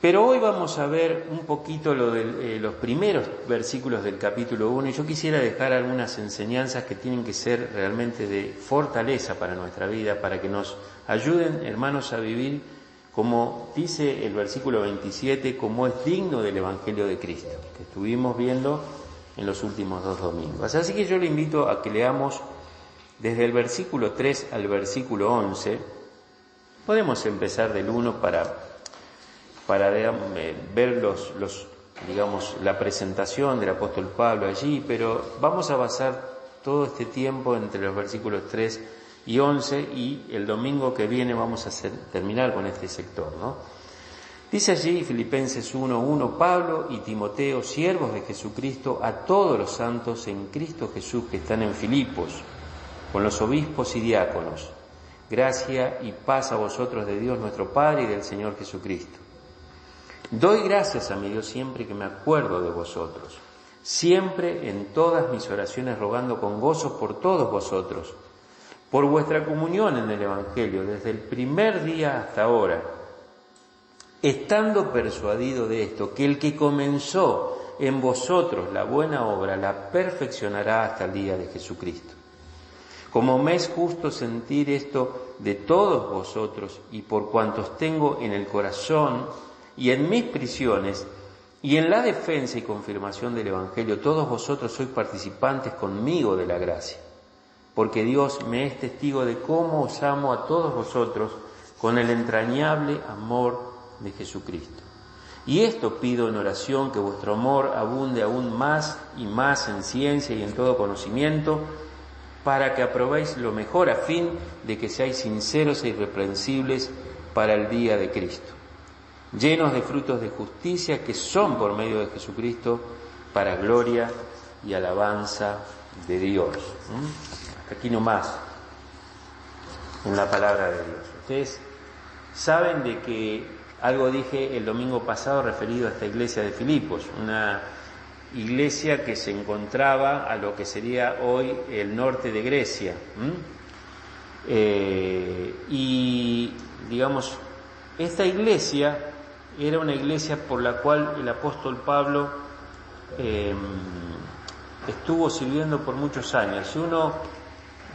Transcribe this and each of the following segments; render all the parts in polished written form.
Pero hoy vamos a ver un poquito los primeros versículos del capítulo 1 y yo quisiera dejar algunas enseñanzas que tienen que ser realmente de fortaleza para nuestra vida, para que nos ayuden, hermanos, a vivir, como dice el versículo 27, como es digno del Evangelio de Cristo, que estuvimos viendo en los últimos 2 domingos. Así que yo le invito a que leamos desde el versículo 3 al versículo 11. Podemos empezar del 1 para ver la presentación del apóstol Pablo allí, pero vamos a basar todo este tiempo entre los versículos 3 y 11 y el domingo que viene vamos a terminar con este sector, ¿no? Dice allí Filipenses 1:1, Pablo y Timoteo, siervos de Jesucristo, a todos los santos en Cristo Jesús que están en Filipos, con los obispos y diáconos, gracia y paz a vosotros de Dios nuestro Padre y del Señor Jesucristo. Doy gracias a mi Dios siempre que me acuerdo de vosotros, siempre en todas mis oraciones rogando con gozo por todos vosotros, por vuestra comunión en el Evangelio desde el primer día hasta ahora, estando persuadido de esto, que el que comenzó en vosotros la buena obra la perfeccionará hasta el día de Jesucristo. Como me es justo sentir esto de todos vosotros y por cuantos tengo en el corazón y en mis prisiones y en la defensa y confirmación del Evangelio, todos vosotros sois participantes conmigo de la gracia, porque Dios me es testigo de cómo os amo a todos vosotros con el entrañable amor de Jesucristo. Y esto pido en oración, que vuestro amor abunde aún más y más en ciencia y en todo conocimiento, para que aprobéis lo mejor a fin de que seáis sinceros e irreprensibles para el día de Cristo, llenos de frutos de justicia que son por medio de Jesucristo para gloria y alabanza de Dios. Hasta aquí nomás en la palabra de Dios. Ustedes saben de que algo dije el domingo pasado referido a esta iglesia de Filipos, una iglesia que se encontraba a lo que sería hoy el norte de Grecia. Y digamos, esta iglesia era una iglesia por la cual el apóstol Pablo estuvo sirviendo por muchos años. Si uno,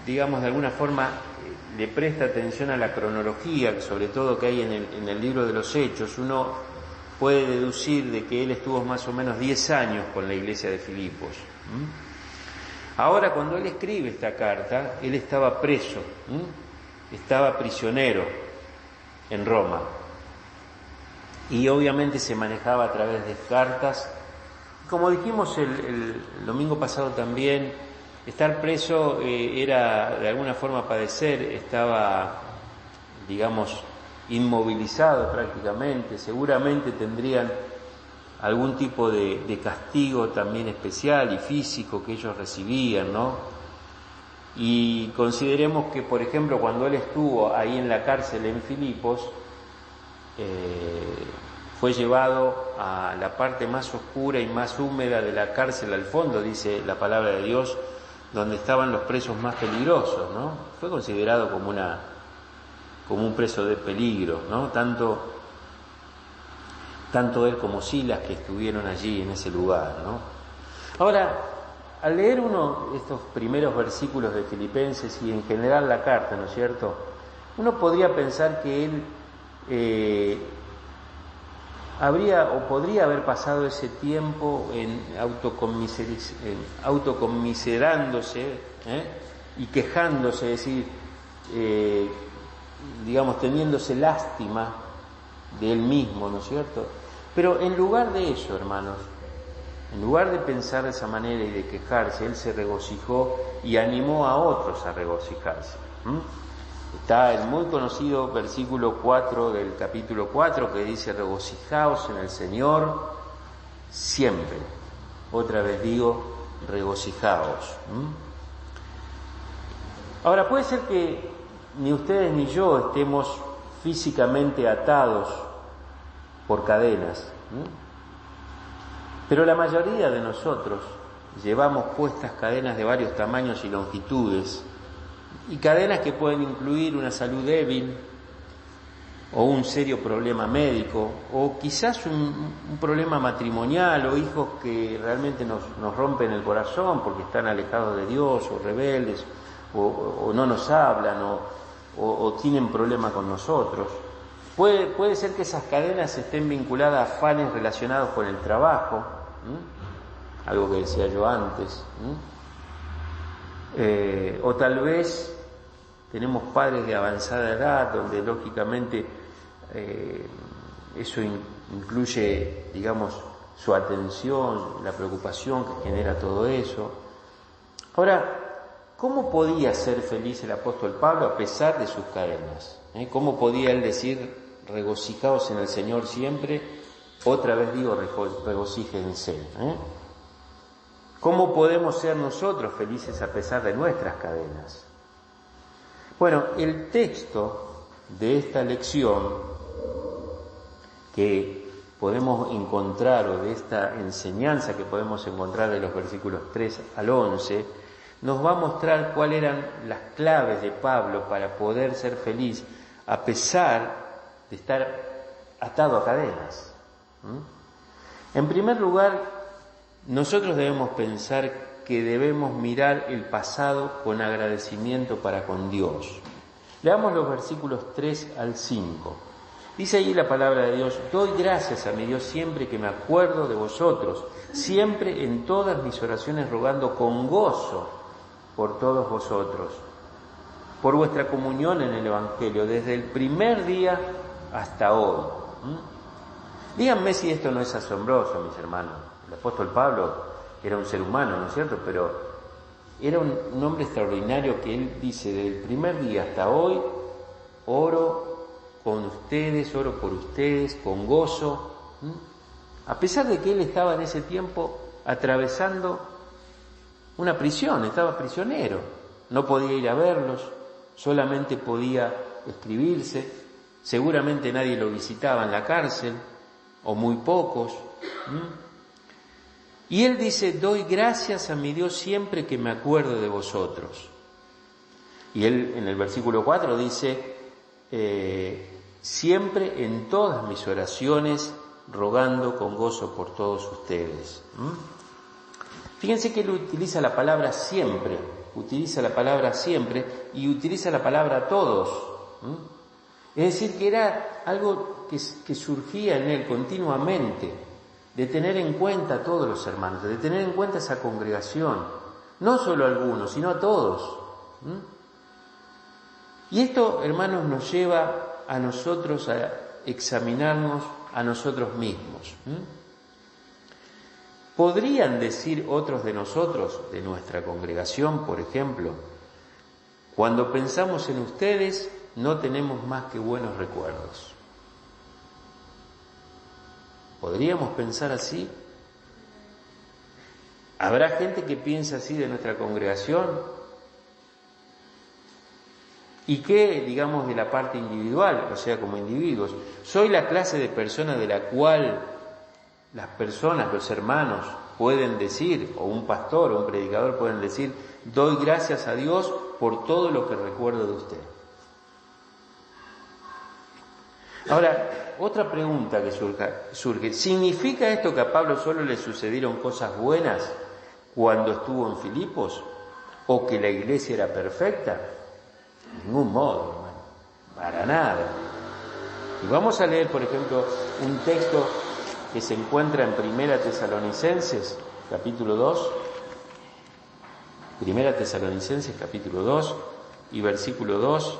digamos, de alguna forma le presta atención a la cronología, sobre todo que hay en el libro de los Hechos, uno puede deducir de que él estuvo más o menos 10 años con la iglesia de Filipos. Ahora, cuando él escribe esta carta, él estaba preso, estaba prisionero en Roma. Y obviamente se manejaba a través de cartas. Como dijimos el domingo pasado también, estar preso era de alguna forma padecer, estaba, digamos, inmovilizado prácticamente, seguramente tendrían algún tipo de castigo también especial y físico que ellos recibían, ¿no? Y consideremos que, por ejemplo, cuando él estuvo ahí en la cárcel en Filipos, fue llevado a la parte más oscura y más húmeda de la cárcel, al fondo, dice la palabra de Dios, donde estaban los presos más peligrosos, ¿no? Fue considerado como un preso de peligro, ¿no? Tanto él como Silas, que estuvieron allí en ese lugar, ¿no? Ahora, al leer uno de estos primeros versículos de Filipenses y en general la carta, ¿no es cierto?, uno podría pensar que él podría haber pasado ese tiempo en autoconmiserándose y quejándose, es decir, digamos, teniéndose lástima de él mismo, ¿no es cierto? Pero en lugar de eso, hermanos, en lugar de pensar de esa manera y de quejarse, él se regocijó y animó a otros a regocijarse. Está el muy conocido versículo 4 del capítulo 4 que dice: regocijaos en el Señor siempre. Otra vez digo, regocijaos. Ahora, puede ser que ni ustedes ni yo estemos físicamente atados por cadenas, pero la mayoría de nosotros llevamos puestas cadenas de varios tamaños y longitudes, y cadenas que pueden incluir una salud débil, o un serio problema médico, o quizás un problema matrimonial, o hijos que realmente nos rompen el corazón porque están alejados de Dios, o rebeldes, o no nos hablan, o tienen problemas con nosotros. Puede ser que esas cadenas estén vinculadas a afanes relacionados con el trabajo, algo que decía yo antes, o tal vez tenemos padres de avanzada edad, donde lógicamente eso incluye, digamos, su atención, la preocupación que genera todo eso. Ahora, ¿cómo podía ser feliz el apóstol Pablo a pesar de sus cadenas? ¿Cómo podía él decir, regocijaos en el Señor siempre? Otra vez digo, regocíjense. ¿Cómo podemos ser nosotros felices a pesar de nuestras cadenas? Bueno, el texto de esta lección que podemos encontrar, o de esta enseñanza que podemos encontrar de los versículos 3 al 11, nos va a mostrar cuáles eran las claves de Pablo para poder ser feliz a pesar de estar atado a cadenas. En primer lugar, nosotros debemos pensar que debemos mirar el pasado con agradecimiento para con Dios. Leamos los versículos 3 al 5. Dice allí la palabra de Dios: doy gracias a mi Dios siempre que me acuerdo de vosotros, siempre en todas mis oraciones rogando con gozo por todos vosotros, por vuestra comunión en el Evangelio, desde el primer día hasta hoy. Díganme si esto no es asombroso, mis hermanos. El apóstol Pablo era un ser humano, ¿no es cierto? Pero era un hombre extraordinario que él dice, desde el primer día hasta hoy, oro con ustedes, oro por ustedes, con gozo. A pesar de que él estaba en ese tiempo atravesando una prisión, estaba prisionero, no podía ir a verlos, solamente podía escribirse, seguramente nadie lo visitaba en la cárcel, o muy pocos. Y él dice, doy gracias a mi Dios siempre que me acuerdo de vosotros. Y él en el versículo 4 dice, siempre en todas mis oraciones rogando con gozo por todos ustedes. Fíjense que él utiliza la palabra siempre, y utiliza la palabra todos. Es decir, que era algo que surgía en él continuamente, de tener en cuenta a todos los hermanos, de tener en cuenta esa congregación, no solo a algunos, sino a todos. Y esto, hermanos, nos lleva a nosotros a examinarnos a nosotros mismos. ¿Podrían decir otros de nosotros, de nuestra congregación, por ejemplo, cuando pensamos en ustedes, no tenemos más que buenos recuerdos? ¿Podríamos pensar así? ¿Habrá gente que piensa así de nuestra congregación? ¿Y qué, digamos, de la parte individual, o sea, como individuos? ¿Soy la clase de persona de la cual las personas, los hermanos, pueden decir, o un pastor o un predicador pueden decir, doy gracias a Dios por todo lo que recuerdo de usted? Ahora, otra pregunta que surge, ¿significa esto que a Pablo solo le sucedieron cosas buenas cuando estuvo en Filipos? ¿O que la iglesia era perfecta? De ningún modo, hermano, para nada. Y vamos a leer, por ejemplo, un texto que se encuentra en Primera Tesalonicenses, capítulo 2. Primera Tesalonicenses, capítulo 2 y versículo 2.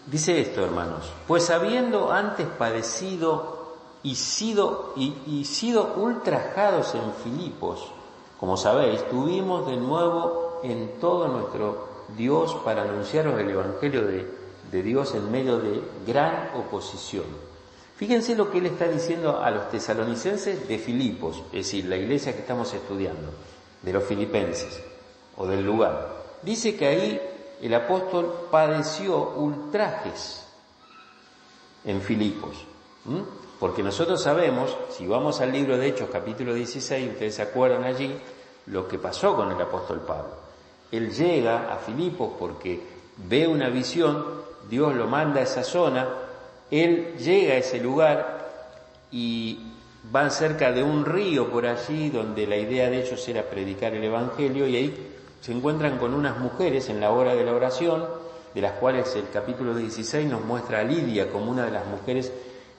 Dice esto, hermanos: pues habiendo antes padecido y sido ultrajados en Filipos, como sabéis, tuvimos de nuevo en todo nuestro Dios para anunciaros el Evangelio de Dios en medio de gran oposición. Fíjense lo que él está diciendo a los tesalonicenses de Filipos, es decir, la iglesia que estamos estudiando, de los filipenses, o del lugar. Dice que ahí el apóstol padeció ultrajes en Filipos. Porque nosotros sabemos, si vamos al libro de Hechos, capítulo 16, ustedes se acuerdan allí, lo que pasó con el apóstol Pablo. Él llega a Filipos porque ve una visión, Dios lo manda a esa zona, él llega a ese lugar y van cerca de un río por allí, donde la idea de ellos era predicar el Evangelio, y ahí se encuentran con unas mujeres en la hora de la oración, de las cuales el capítulo 16 nos muestra a Lidia como una de las mujeres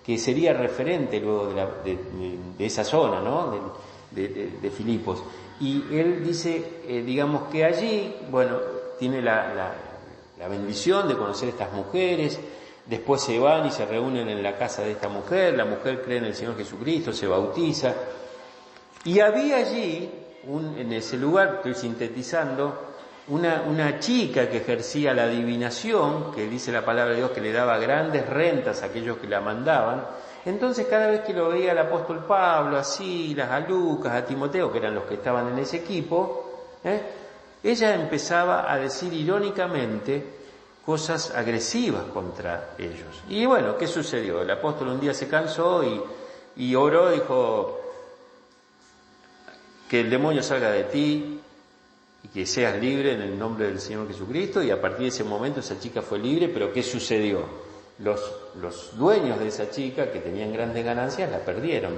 que sería referente luego de esa zona, ¿no? de Filipos. Y él dice, digamos que allí, bueno, tiene la bendición de conocer a estas mujeres. Después se van y se reúnen en la casa de esta mujer, la mujer cree en el Señor Jesucristo, se bautiza. Y había allí, en ese lugar, estoy sintetizando, una chica que ejercía la adivinación, que dice la palabra de Dios que le daba grandes rentas a aquellos que la mandaban. Entonces cada vez que lo veía el apóstol Pablo, a Silas, a Lucas, a Timoteo, que eran los que estaban en ese equipo, ella empezaba a decir irónicamente cosas agresivas contra ellos. Y bueno, ¿qué sucedió? El apóstol un día se cansó y oró, dijo, que el demonio salga de ti y que seas libre en el nombre del Señor Jesucristo. Y a partir de ese momento esa chica fue libre. Pero ¿qué sucedió? Los dueños de esa chica, que tenían grandes ganancias, la perdieron.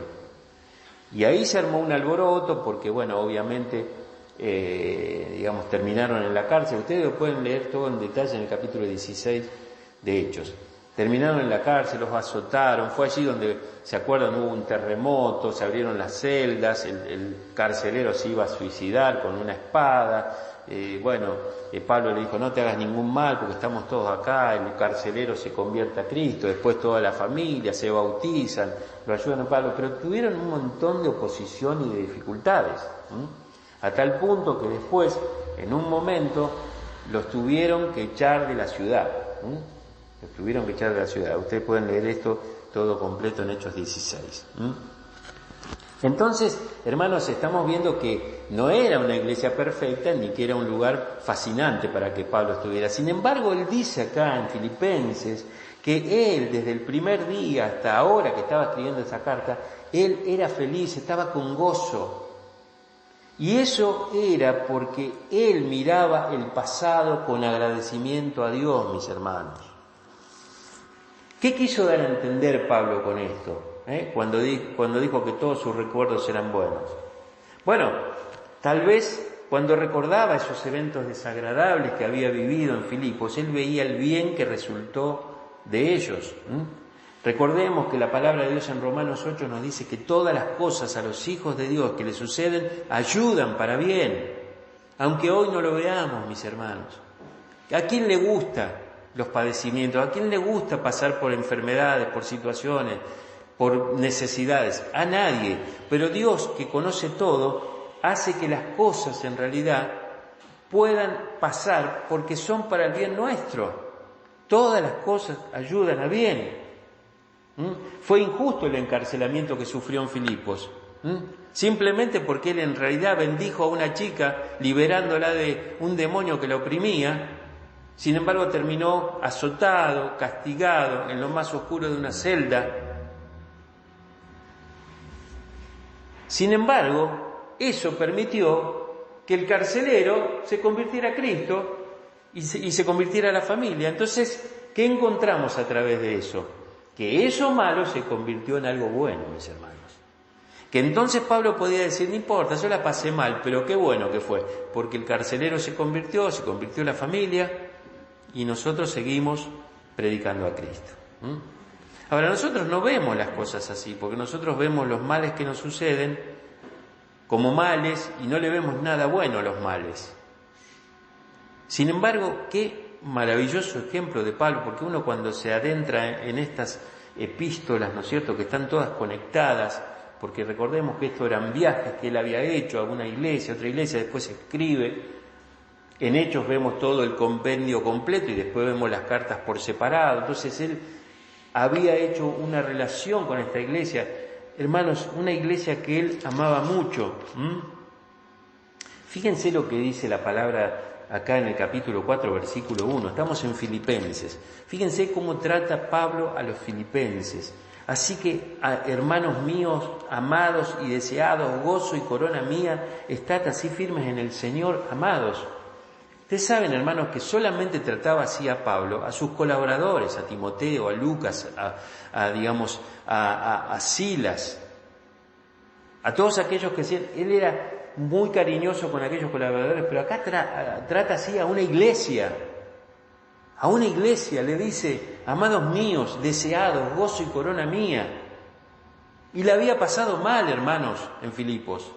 Y ahí se armó un alboroto porque, bueno, obviamente terminaron en la cárcel. Ustedes lo pueden leer todo en detalle en el capítulo 16 de Hechos. Terminaron en la cárcel, los azotaron, fue allí donde, ¿se acuerdan? Hubo un terremoto, se abrieron las celdas, el carcelero se iba a suicidar con una espada. Pablo le dijo, no te hagas ningún mal porque estamos todos acá. El carcelero se convierte a Cristo, después toda la familia se bautizan, lo ayudan a Pablo, pero tuvieron un montón de oposición y de dificultades, a tal punto que después, en un momento, los tuvieron que echar de la ciudad. Los tuvieron que echar de la ciudad. Ustedes pueden leer esto todo completo en Hechos 16. Entonces, hermanos, estamos viendo que no era una iglesia perfecta ni que era un lugar fascinante para que Pablo estuviera. Sin embargo, él dice acá en Filipenses que él, desde el primer día hasta ahora que estaba escribiendo esa carta, él era feliz, estaba con gozo. Y eso era porque él miraba el pasado con agradecimiento a Dios, mis hermanos. ¿Qué quiso dar a entender Pablo con esto? Cuando dijo que todos sus recuerdos eran buenos. Bueno, tal vez cuando recordaba esos eventos desagradables que había vivido en Filipos, él veía el bien que resultó de ellos. Recordemos que la palabra de Dios en Romanos 8 nos dice que todas las cosas a los hijos de Dios que le suceden ayudan para bien, aunque hoy no lo veamos, mis hermanos. ¿A quién le gusta los padecimientos? ¿A quién le gusta pasar por enfermedades, por situaciones, por necesidades? A nadie. Pero Dios, que conoce todo, hace que las cosas en realidad puedan pasar porque son para el bien nuestro. Todas las cosas ayudan a bien. Fue injusto el encarcelamiento que sufrió en Filipos, simplemente porque él en realidad bendijo a una chica liberándola de un demonio que la oprimía. Sin embargo, terminó azotado, castigado, en lo más oscuro de una celda. Sin embargo, eso permitió que el carcelero se convirtiera a Cristo y se convirtiera a la familia. Entonces, ¿qué encontramos a través de eso? Que eso malo se convirtió en algo bueno, mis hermanos. Que entonces Pablo podía decir, no importa, yo la pasé mal, pero qué bueno que fue, porque el carcelero se convirtió la familia, y nosotros seguimos predicando a Cristo. Ahora, nosotros no vemos las cosas así, porque nosotros vemos los males que nos suceden como males y no le vemos nada bueno a los males. Sin embargo, qué maravilloso ejemplo de Pablo, porque uno cuando se adentra en estas epístolas, ¿no es cierto?, que están todas conectadas, porque recordemos que estos eran viajes que él había hecho a una iglesia, a otra iglesia, después escribe. En Hechos vemos todo el compendio completo y después vemos las cartas por separado. Entonces él había hecho una relación con esta iglesia, hermanos, una iglesia que él amaba mucho. Fíjense lo que dice la palabra acá en el capítulo 4, versículo 1. Estamos en Filipenses. Fíjense cómo trata Pablo a los filipenses. Así que, hermanos míos, amados y deseados, gozo y corona mía, estad así firmes en el Señor, amados. Ustedes saben, hermanos, que solamente trataba así a Pablo, a sus colaboradores, a Timoteo, a Lucas, a Silas, a todos aquellos que hacían. Él era muy cariñoso con aquellos colaboradores, pero acá trata así a una iglesia. A una iglesia le dice: amados míos, deseados, gozo y corona mía. Y le había pasado mal, hermanos, en Filipos.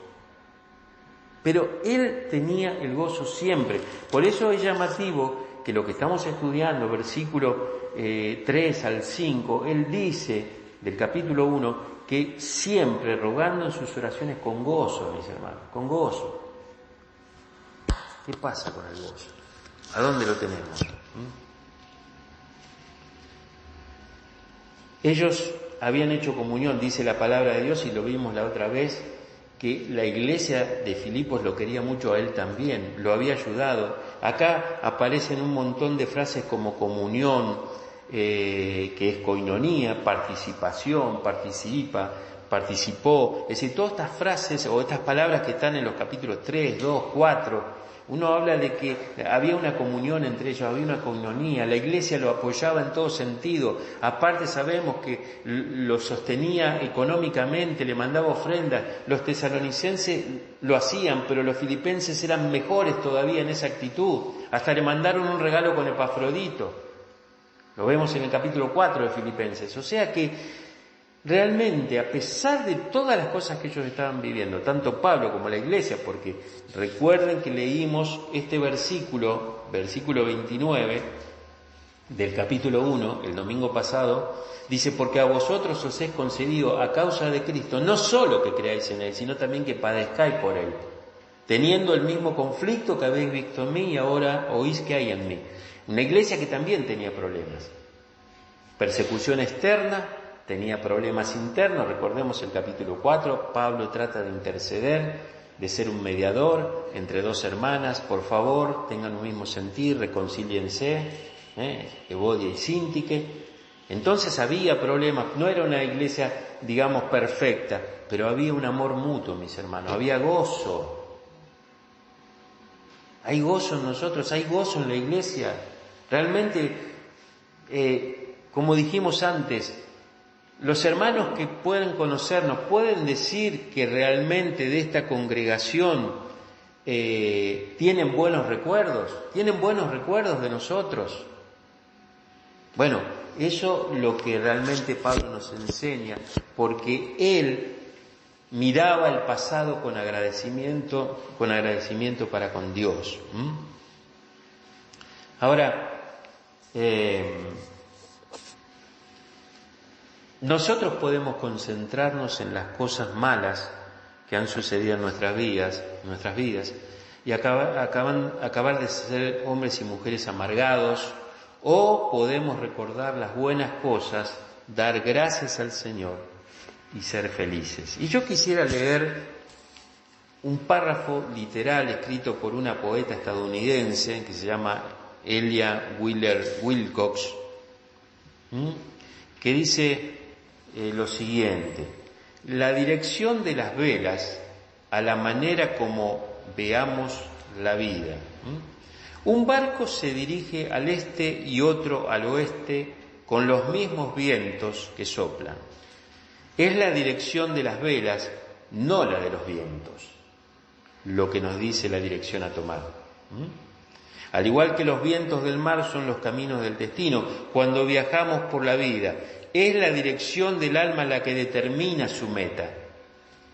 Pero él tenía el gozo siempre. Por eso es llamativo que lo que estamos estudiando, versículo 3 al 5, él dice, del capítulo 1, que siempre rogando en sus oraciones con gozo, mis hermanos, con gozo. ¿Qué pasa con el gozo? ¿A dónde lo tenemos? Ellos habían hecho comunión, dice la palabra de Dios, y lo vimos la otra vez, que la iglesia de Filipos lo quería mucho a él también, lo había ayudado. Acá aparecen un montón de frases como comunión, que es koinonía, participación, participa, participó. Es decir, todas estas frases o estas palabras que están en los capítulos 3, 2, 4, uno habla de que había una comunión entre ellos, había una koinonía, la iglesia lo apoyaba en todo sentido. Aparte sabemos que lo sostenía económicamente, le mandaba ofrendas. Los tesalonicenses lo hacían, pero los filipenses eran mejores todavía en esa actitud. Hasta le mandaron un regalo con Epafrodito. Lo vemos en el capítulo 4 de Filipenses. O sea que realmente, a pesar de todas las cosas que ellos estaban viviendo, tanto Pablo como la iglesia, porque recuerden que leímos este versículo 29 del capítulo 1, el domingo pasado, dice: porque a vosotros os es concedido a causa de Cristo, no solo que creáis en Él, sino también que padezcáis por Él, teniendo el mismo conflicto que habéis visto en mí y ahora oís que hay en mí. Una iglesia que también tenía problemas, persecución externa, tenía problemas internos. Recordemos el capítulo 4, Pablo trata de interceder, de ser un mediador entre dos hermanas. Por favor, tengan un mismo sentir, reconcíliense, Evodia y Síntique. Entonces había problemas, no era una iglesia, digamos, perfecta, pero había un amor mutuo, mis hermanos, había gozo. Hay gozo en nosotros, hay gozo en la iglesia. Realmente, como dijimos antes, los hermanos que pueden conocernos pueden decir que realmente de esta congregación tienen buenos recuerdos de nosotros. Bueno, eso es lo que realmente Pablo nos enseña, porque él miraba el pasado con agradecimiento para con Dios. Ahora, nosotros podemos concentrarnos en las cosas malas que han sucedido en nuestras vidas y acabar de ser hombres y mujeres amargados, o podemos recordar las buenas cosas, dar gracias al Señor y ser felices. Y yo quisiera leer un párrafo literal escrito por una poeta estadounidense que se llama Elia Wheeler Wilcox, que dice lo siguiente: la dirección de las velas a la manera como veamos la vida. Un barco se dirige al este y otro al oeste con los mismos vientos que soplan. Es la dirección de las velas, no la de los vientos, lo que nos dice la dirección a tomar. Al igual que los vientos del mar son los caminos del destino, cuando viajamos por la vida, es la dirección del alma la que determina su meta,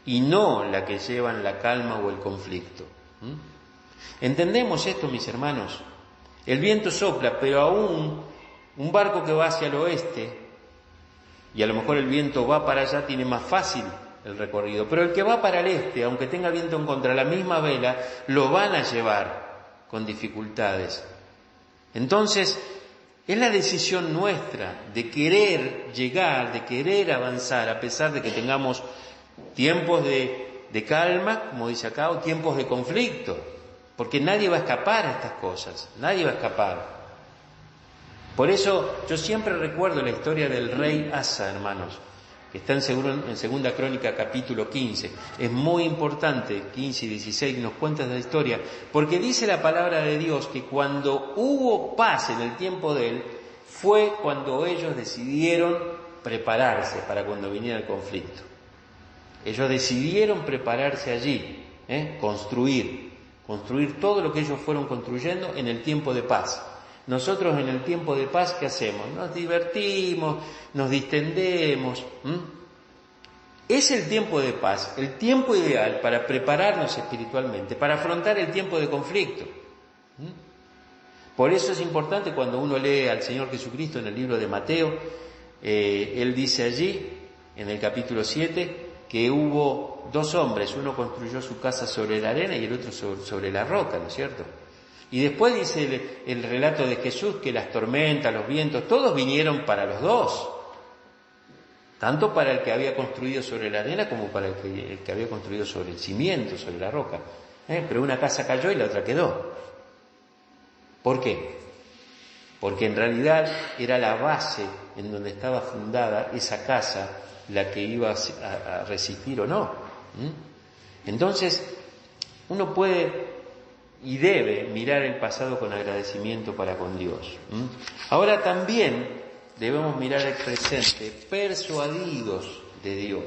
y no la que lleva en la calma o el conflicto. ¿Entendemos esto, mis hermanos? El viento sopla, pero aún un barco que va hacia el oeste, y a lo mejor el viento va para allá, tiene más fácil el recorrido, pero el que va para el este, aunque tenga viento en contra, la misma vela, lo van a llevar con dificultades. Entonces, es la decisión nuestra de querer llegar, de querer avanzar, a pesar de que tengamos tiempos de calma, como dice acá, o tiempos de conflicto, porque nadie va a escapar a estas cosas, nadie va a escapar. Por eso yo siempre recuerdo la historia del rey Asa, hermanos, que está en Segunda Crónica capítulo 15. Es muy importante, 15 y 16, nos cuenta la historia, porque dice la palabra de Dios que cuando hubo paz en el tiempo de él, fue cuando ellos decidieron prepararse para cuando viniera el conflicto. Ellos decidieron prepararse allí, construir todo lo que ellos fueron construyendo en el tiempo de paz. Nosotros en el tiempo de paz, ¿qué hacemos? Nos divertimos, nos distendemos. Es el tiempo de paz, el tiempo ideal para prepararnos espiritualmente, para afrontar el tiempo de conflicto. Por eso es importante cuando uno lee al Señor Jesucristo en el libro de Mateo, Él dice allí, en el capítulo 7, que hubo dos hombres, uno construyó su casa sobre la arena y el otro sobre la roca, ¿no es cierto? Y después dice el relato de Jesús que las tormentas, los vientos, todos vinieron para los dos. Tanto para el que había construido sobre la arena como para el que había construido sobre el cimiento, sobre la roca. Pero una casa cayó y la otra quedó. ¿Por qué? Porque en realidad era la base en donde estaba fundada esa casa la que iba a resistir o no. Entonces, uno puede y debe mirar el pasado con agradecimiento para con Dios. Ahora también debemos mirar el presente persuadidos de Dios.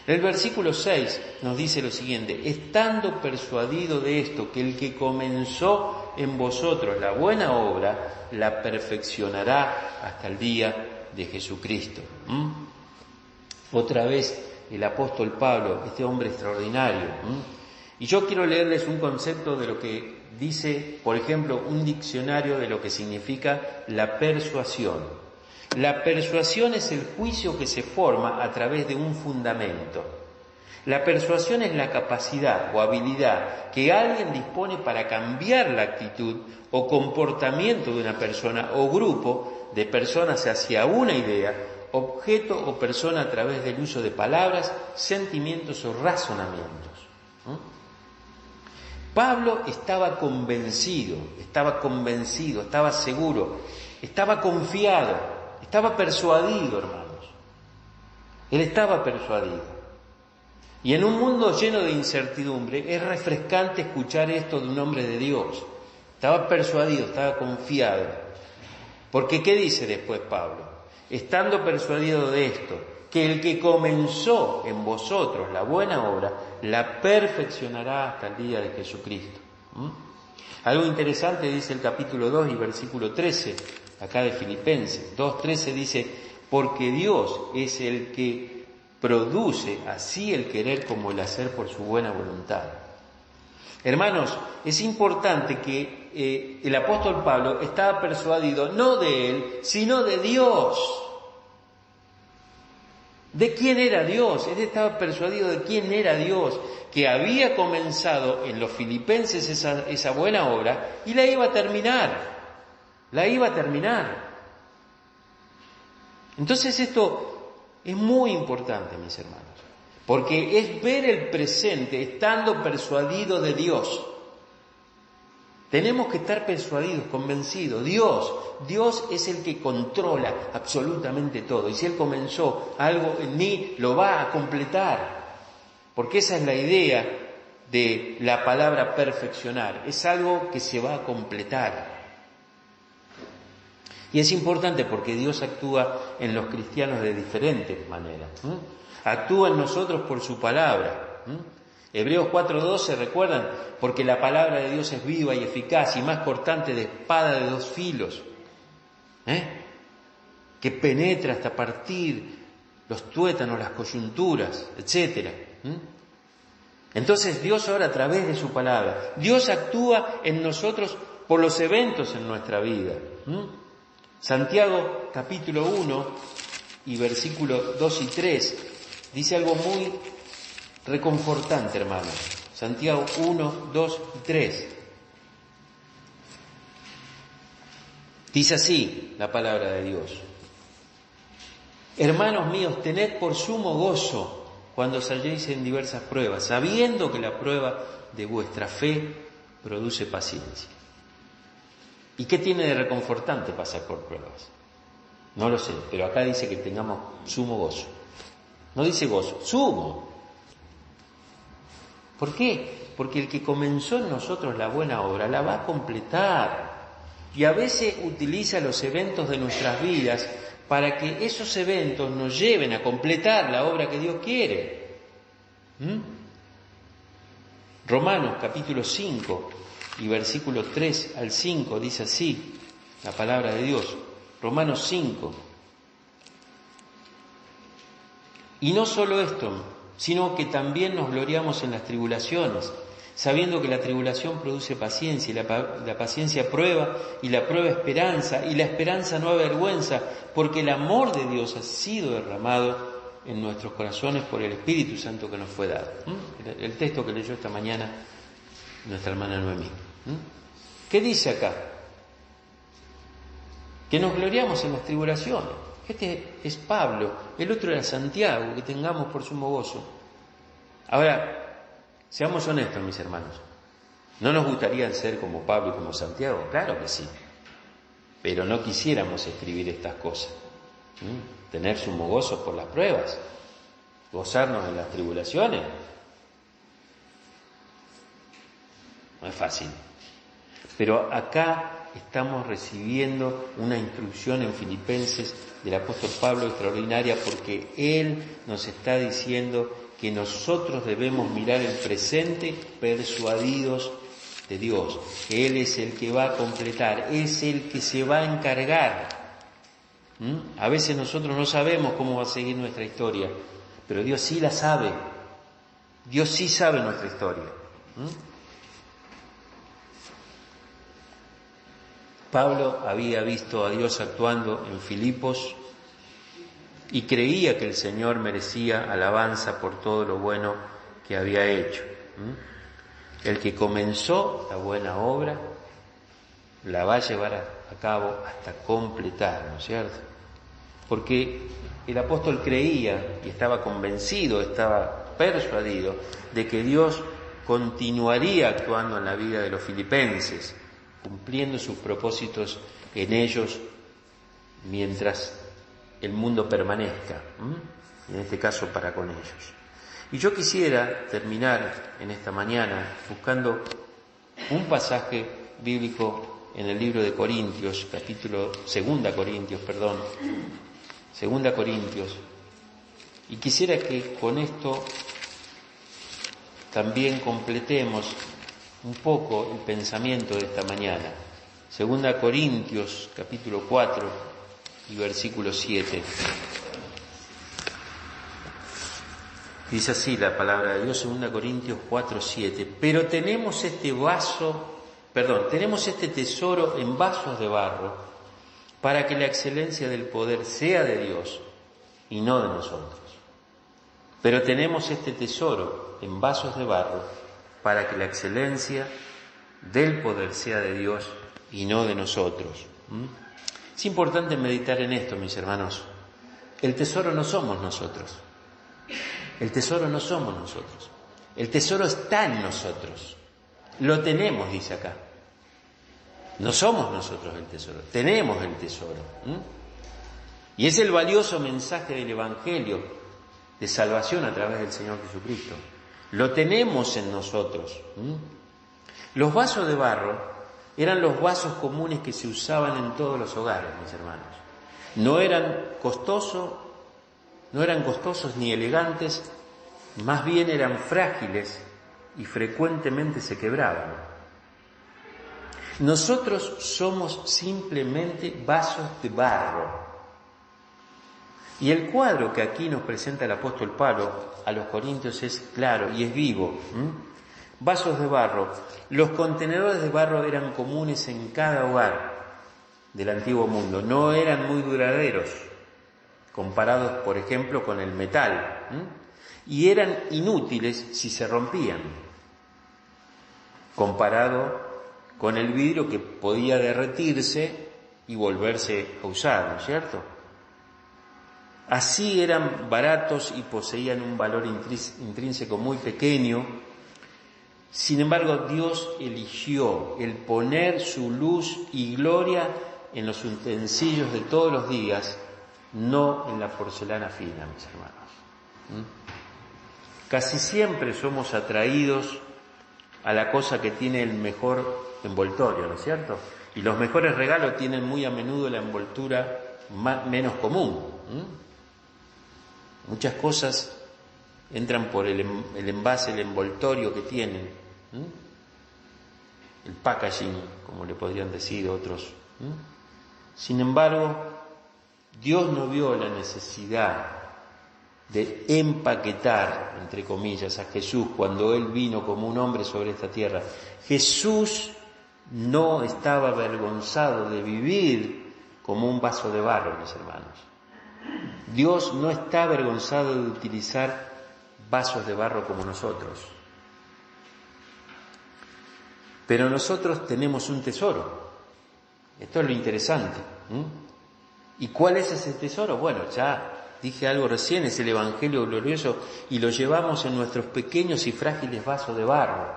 En el versículo 6 nos dice lo siguiente: estando persuadido de esto, que el que comenzó en vosotros la buena obra, la perfeccionará hasta el día de Jesucristo. Otra vez el apóstol Pablo, este hombre extraordinario. Y yo quiero leerles un concepto de lo que dice, por ejemplo, un diccionario de lo que significa la persuasión. La persuasión es el juicio que se forma a través de un fundamento. La persuasión es la capacidad o habilidad que alguien dispone para cambiar la actitud o comportamiento de una persona o grupo de personas hacia una idea, objeto o persona a través del uso de palabras, sentimientos o razonamientos. Pablo estaba convencido, estaba seguro, estaba confiado, estaba persuadido, hermanos. Él estaba persuadido. Y en un mundo lleno de incertidumbre es refrescante escuchar esto de un hombre de Dios. Estaba persuadido, estaba confiado. Porque ¿qué dice después Pablo? Estando persuadido de esto, que el que comenzó en vosotros la buena obra, la perfeccionará hasta el día de Jesucristo. Algo interesante dice el capítulo 2 y versículo 13, acá de Filipenses 2:13 dice: porque Dios es el que produce así el querer como el hacer por su buena voluntad. Hermanos, es importante que el apóstol Pablo estaba persuadido no de él, sino de Dios. ¿De quién era Dios? Él estaba persuadido de quién era Dios, que había comenzado en los filipenses esa buena obra y la iba a terminar. Entonces esto es muy importante, mis hermanos, porque es ver el presente estando persuadido de Dios. Tenemos que estar persuadidos, convencidos. Dios es el que controla absolutamente todo. Y si Él comenzó algo en mí, lo va a completar. Porque esa es la idea de la palabra perfeccionar. Es algo que se va a completar. Y es importante porque Dios actúa en los cristianos de diferentes maneras. Actúa en nosotros por su palabra. Hebreos 4:12, ¿recuerdan? Porque la palabra de Dios es viva y eficaz y más cortante de espada de dos filos, que penetra hasta partir los tuétanos, las coyunturas, etc. Entonces Dios ahora a través de su palabra, Dios actúa en nosotros por los eventos en nuestra vida. Santiago capítulo 1 y versículos 2 y 3 dice algo muy reconfortante, hermanos. Santiago 1, 2 y 3. Dice así la palabra de Dios: hermanos míos, tened por sumo gozo cuando os halléis en diversas pruebas, sabiendo que la prueba de vuestra fe produce paciencia. ¿Y qué tiene de reconfortante pasar por pruebas? No lo sé, pero acá dice que tengamos sumo gozo. No dice gozo, sumo. ¿Por qué? Porque el que comenzó en nosotros la buena obra la va a completar. Y a veces utiliza los eventos de nuestras vidas para que esos eventos nos lleven a completar la obra que Dios quiere. Romanos capítulo 5 y versículo 3 al 5 dice así la palabra de Dios. Romanos 5. Y no solo esto, sino que también nos gloriamos en las tribulaciones, sabiendo que la tribulación produce paciencia, y la paciencia prueba, y la prueba esperanza, y la esperanza no avergüenza, porque el amor de Dios ha sido derramado en nuestros corazones por el Espíritu Santo que nos fue dado. El texto que leyó esta mañana nuestra hermana Noemí. ¿Qué dice acá? Que nos gloriamos en las tribulaciones. Este es Pablo, el otro era Santiago, que tengamos por sumo gozo. Ahora, seamos honestos, mis hermanos. ¿No nos gustaría ser como Pablo y como Santiago? Claro que sí. Pero no quisiéramos escribir estas cosas. Tener sumo gozo por las pruebas. Gozarnos en las tribulaciones. No es fácil. Pero acá estamos recibiendo una instrucción en Filipenses del apóstol Pablo extraordinaria, porque él nos está diciendo que nosotros debemos mirar el presente persuadidos de Dios, que Él es el que va a completar, es el que se va a encargar. A veces nosotros no sabemos cómo va a seguir nuestra historia, pero Dios sí la sabe. Dios sí sabe nuestra historia. Pablo había visto a Dios actuando en Filipos y creía que el Señor merecía alabanza por todo lo bueno que había hecho. El que comenzó la buena obra la va a llevar a cabo hasta completar, ¿no es cierto? Porque el apóstol creía y estaba convencido, estaba persuadido de que Dios continuaría actuando en la vida de los filipenses, cumpliendo sus propósitos en ellos mientras el mundo permanezca, en este caso para con ellos. Y yo quisiera terminar en esta mañana buscando un pasaje bíblico en el libro de Corintios, 2 Corintios, y quisiera que con esto también completemos un poco el pensamiento de esta mañana. 2 Corintios, capítulo 4 y versículo 7. Dice así la palabra de Dios, 2 Corintios 4, 7. Pero tenemos este tesoro en vasos de barro, para que la excelencia del poder sea de Dios y no de nosotros. Pero tenemos este tesoro en vasos de barro, para que la excelencia del poder sea de Dios y no de nosotros. Es importante meditar en esto, mis hermanos. El tesoro no somos nosotros. El tesoro no somos nosotros. El tesoro está en nosotros. Lo tenemos, dice acá. No somos nosotros el tesoro, tenemos el tesoro. Y es el valioso mensaje del Evangelio de salvación a través del Señor Jesucristo. Lo tenemos en nosotros. Los vasos de barro eran los vasos comunes que se usaban en todos los hogares, mis hermanos. No eran costosos ni elegantes, más bien eran frágiles y frecuentemente se quebraban. Nosotros somos simplemente vasos de barro. Y el cuadro que aquí nos presenta el apóstol Pablo a los corintios es claro y es vivo. Vasos de barro. Los contenedores de barro eran comunes en cada hogar del antiguo mundo. No eran muy duraderos, comparados, por ejemplo, con el metal. Y eran inútiles si se rompían, comparado con el vidrio, que podía derretirse y volverse a usar, ¿no es cierto? Así eran baratos y poseían un valor intrínseco muy pequeño. Sin embargo, Dios eligió el poner su luz y gloria en los utensilios de todos los días, no en la porcelana fina, mis hermanos. Casi siempre somos atraídos a la cosa que tiene el mejor envoltorio, ¿no es cierto? Y los mejores regalos tienen muy a menudo la envoltura menos común. Muchas cosas entran por el envase, el envoltorio que tienen, el packaging, como le podrían decir otros. Sin embargo, Dios no vio la necesidad de empaquetar, entre comillas, a Jesús cuando Él vino como un hombre sobre esta tierra. Jesús no estaba avergonzado de vivir como un vaso de barro, mis hermanos. Dios no está avergonzado de utilizar vasos de barro como nosotros. Pero nosotros tenemos un tesoro. Esto es lo interesante. ¿Y cuál es ese tesoro? Bueno, ya dije algo recién, es el Evangelio glorioso y lo llevamos en nuestros pequeños y frágiles vasos de barro.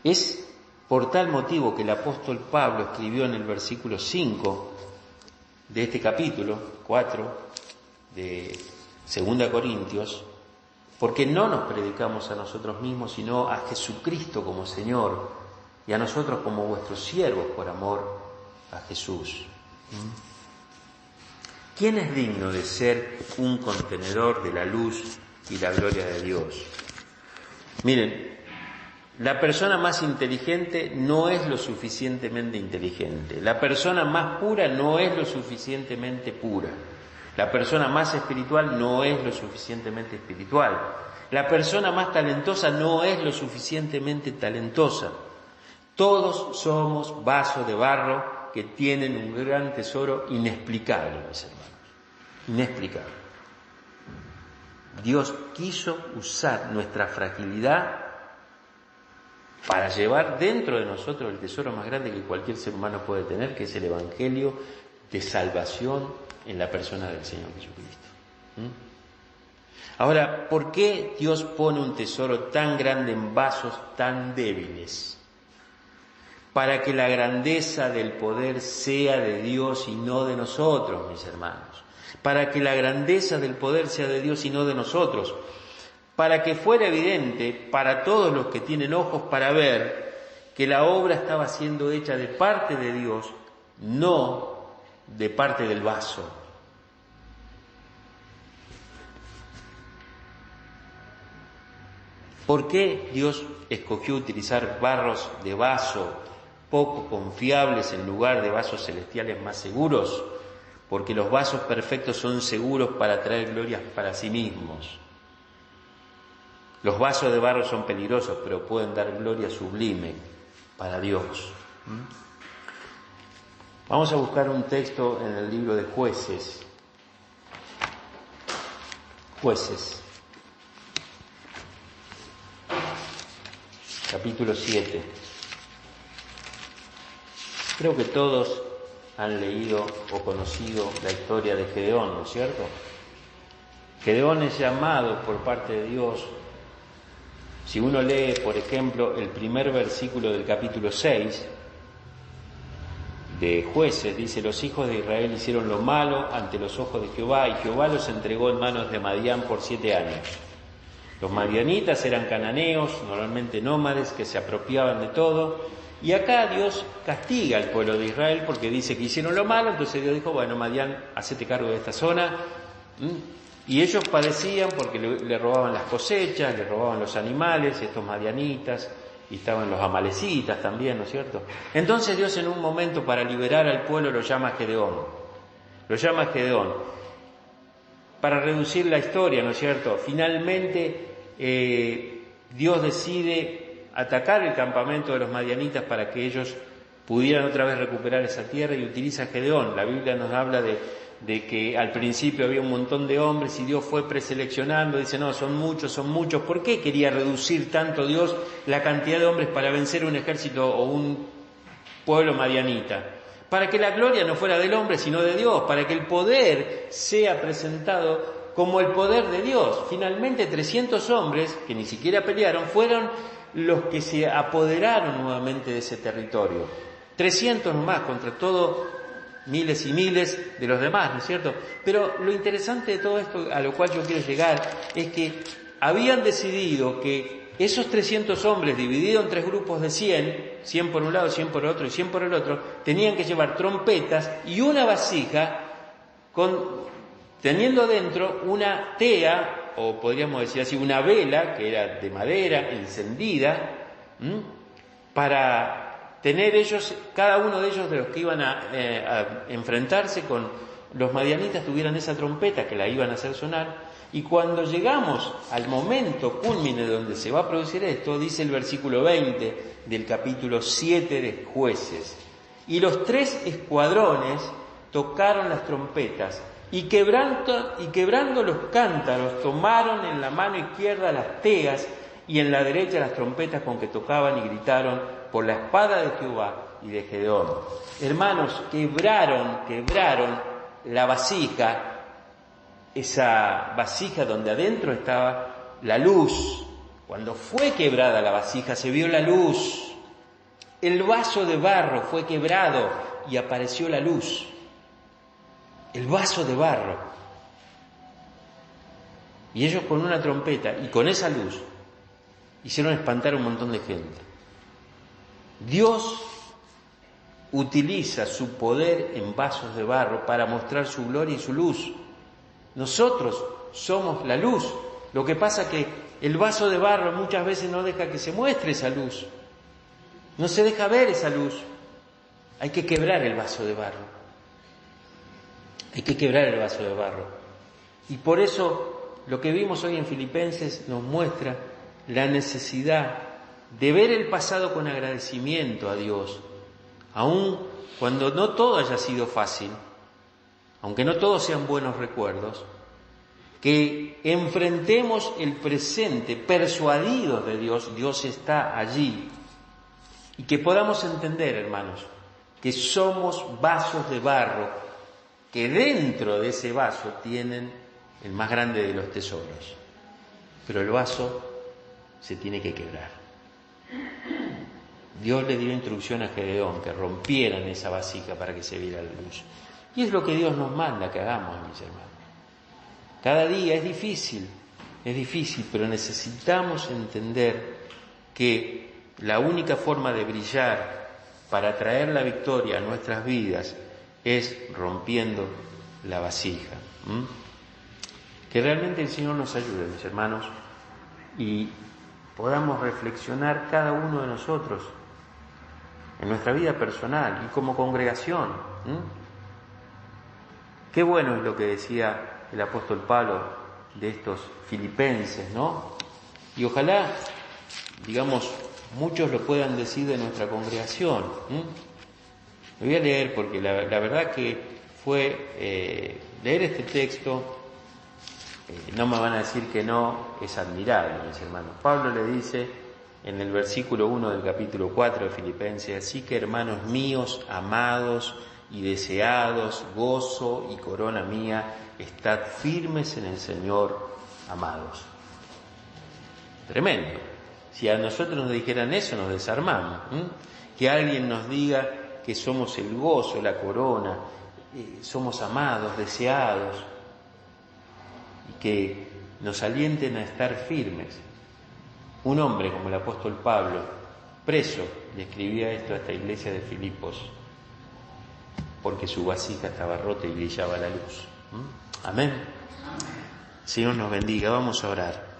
Es por tal motivo que el apóstol Pablo escribió en el versículo 5 de este capítulo 4 de 2 Corintios, porque no nos predicamos a nosotros mismos, sino a Jesucristo como Señor y a nosotros como vuestros siervos por amor a Jesús. ¿Quién es digno de ser un contenedor de la luz y la gloria de Dios? Miren, la persona más inteligente no es lo suficientemente inteligente. La persona más pura no es lo suficientemente pura. La persona más espiritual no es lo suficientemente espiritual. La persona más talentosa no es lo suficientemente talentosa. Todos somos vasos de barro que tienen un gran tesoro inexplicable, mis hermanos. Inexplicable. Dios quiso usar nuestra fragilidad para llevar dentro de nosotros el tesoro más grande que cualquier ser humano puede tener, que es el Evangelio de salvación en la persona del Señor Jesucristo. Ahora, ¿por qué Dios pone un tesoro tan grande en vasos tan débiles? Para que la grandeza del poder sea de Dios y no de nosotros, mis hermanos. Para que la grandeza del poder sea de Dios y no de nosotros. Para que fuera evidente para todos los que tienen ojos para ver que la obra estaba siendo hecha de parte de Dios, no de parte del vaso. ¿Por qué Dios escogió utilizar barros de vaso poco confiables en lugar de vasos celestiales más seguros? Porque los vasos perfectos son seguros para traer glorias para sí mismos. Los vasos de barro son peligrosos, pero pueden dar gloria sublime para Dios. Vamos a buscar un texto en el libro de Jueces. Jueces. Capítulo 7. Creo que todos han leído o conocido la historia de Gedeón, ¿no es cierto? Gedeón es llamado por parte de Dios. Si uno lee, por ejemplo, el primer versículo del capítulo 6 de Jueces, dice: los hijos de Israel hicieron lo malo ante los ojos de Jehová, y Jehová los entregó en manos de Madián por 7 años. Los madianitas eran cananeos, normalmente nómades, que se apropiaban de todo, y acá Dios castiga al pueblo de Israel porque dice que hicieron lo malo. Entonces Dios dijo: bueno, Madián, hacete cargo de esta zona. Y ellos padecían porque le robaban las cosechas, le robaban los animales, estos madianitas, y estaban los amalecitas también, ¿no es cierto? Entonces Dios, en un momento, para liberar al pueblo, lo llama Gedeón. Lo llama Gedeón. Para reducir la historia, ¿no es cierto? Finalmente Dios decide atacar el campamento de los madianitas para que ellos pudieran otra vez recuperar esa tierra, y utiliza a Gedeón. La Biblia nos habla de que al principio había un montón de hombres y Dios fue preseleccionando. Dice: no, son muchos. ¿Por qué quería reducir tanto Dios la cantidad de hombres para vencer un ejército o un pueblo madianita? Para que la gloria no fuera del hombre sino de Dios, para que el poder sea presentado como el poder de Dios. Finalmente 300 hombres, que ni siquiera pelearon, fueron los que se apoderaron nuevamente de ese territorio. 300 nomás contra todo miles y miles de los demás, ¿no es cierto? Pero lo interesante de todo esto, a lo cual yo quiero llegar, es que habían decidido que esos 300 hombres divididos en 3 grupos de 100 por un lado, 100 por otro y 100 por el otro, tenían que llevar trompetas y una vasija teniendo dentro una tea, o podríamos decir así, una vela, que era de madera, encendida, para tener ellos, cada uno de ellos de los que iban a enfrentarse con los madianitas, tuvieran esa trompeta que la iban a hacer sonar. Y cuando llegamos al momento cúlmine donde se va a producir esto, dice el versículo 20 del capítulo 7 de Jueces: y los 3 escuadrones tocaron las trompetas, y quebrando los cántaros, tomaron en la mano izquierda las teas y en la derecha las trompetas con que tocaban, y gritaron por la espada de Jehová y de Gedeón. Hermanos, quebraron la vasija, esa vasija donde adentro estaba la luz. Cuando fue quebrada la vasija se vio la luz. El vaso de barro fue quebrado y apareció la luz. El vaso de barro. Y ellos con una trompeta y con esa luz hicieron espantar a un montón de gente. Dios utiliza su poder en vasos de barro para mostrar su gloria y su luz. Nosotros somos la luz. Lo que pasa es que el vaso de barro muchas veces no deja que se muestre esa luz. No se deja ver esa luz. Hay que quebrar el vaso de barro. Hay que quebrar el vaso de barro. Y por eso lo que vimos hoy en Filipenses nos muestra la necesidad de ver el pasado con agradecimiento a Dios, aun cuando no todo haya sido fácil, aunque no todos sean buenos recuerdos, que enfrentemos el presente persuadidos de Dios. Dios está allí, y que podamos entender, hermanos, que somos vasos de barro, que dentro de ese vaso tienen el más grande de los tesoros, pero el vaso se tiene que quebrar. Dios le dio instrucción a Gedeón que rompieran esa vasija para que se viera la luz. Y es lo que Dios nos manda que hagamos, mis hermanos. Cada día es difícil, pero necesitamos entender que la única forma de brillar para traer la victoria a nuestras vidas es rompiendo la vasija. Que realmente el Señor nos ayude, mis hermanos, y podamos reflexionar cada uno de nosotros en nuestra vida personal y como congregación. Qué bueno es lo que decía el apóstol Pablo de estos filipenses, ¿no? Y ojalá, digamos, muchos lo puedan decir de nuestra congregación. Lo voy a leer porque la verdad que fue leer este texto, no me van a decir que no, es admirable, mis hermanos. Pablo le dice en el versículo 1 del capítulo 4 de Filipenses: así que, hermanos míos, amados y deseados, gozo y corona mía, estad firmes en el Señor, amados. Tremendo. Si a nosotros nos dijeran eso, nos desarmamos. Que alguien nos diga que somos el gozo, la corona, somos amados, deseados, y que nos alienten a estar firmes. Un hombre como el apóstol Pablo, preso, le escribía esto a esta iglesia de Filipos, porque su vasija estaba rota y brillaba la luz. Amén. Señor nos bendiga. Vamos a orar.